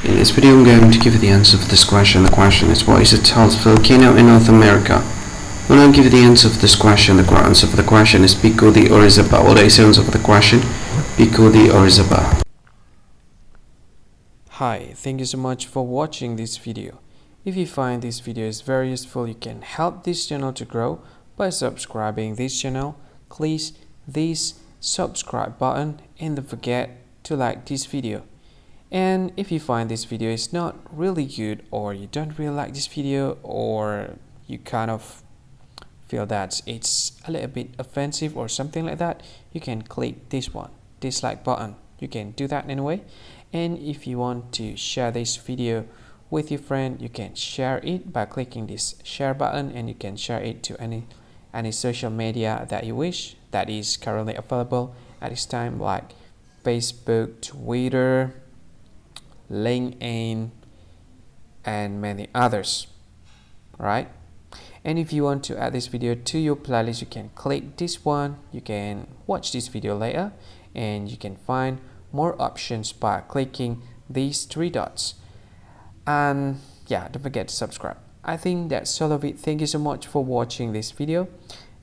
In this video I'm going to give you the answer for this question. The question is, what is the tallest volcano in North America? When I give you the answer for this question, the answer for the question is Pico de Orizaba. What is the answer for the question? Pico de Orizaba. Hi, thank you so much for watching this video. If you find this video is very useful, you can help this channel to grow by subscribing this channel. Please this subscribe button and don't forget to like this video. And if you find this video is not really good, or you don't really like this video, or you kind of feel that it's a little bit offensive or something like that, you can click this one, dislike button. You can do that anyway. And if you want to share this video with your friend, you can share it by clicking this share button, and you can share it to any social media that you wish that is currently available at this time, like Facebook, Twitter, LinkedIn, and many others, right? And if you want to add this video to your playlist, you can click this one. You can watch this video later, and you can find more options by clicking these three dots. And yeah, don't forget to subscribe. I think that's all of it. Thank you so much for watching this video,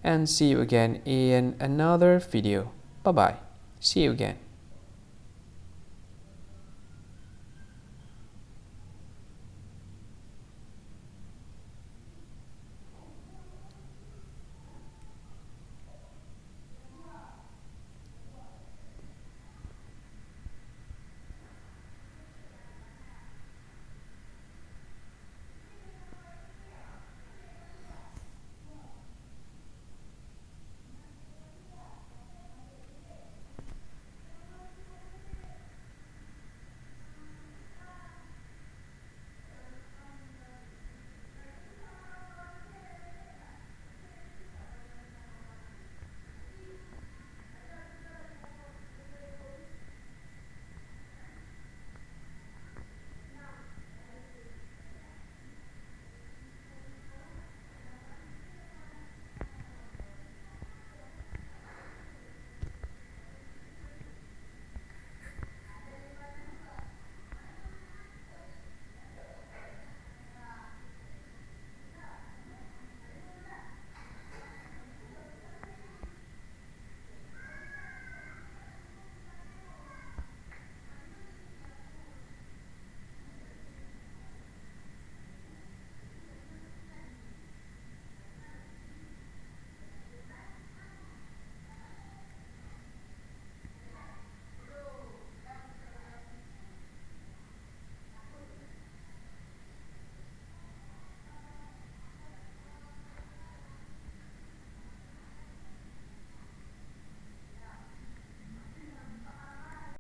and see you again in another video. Bye bye. See you again.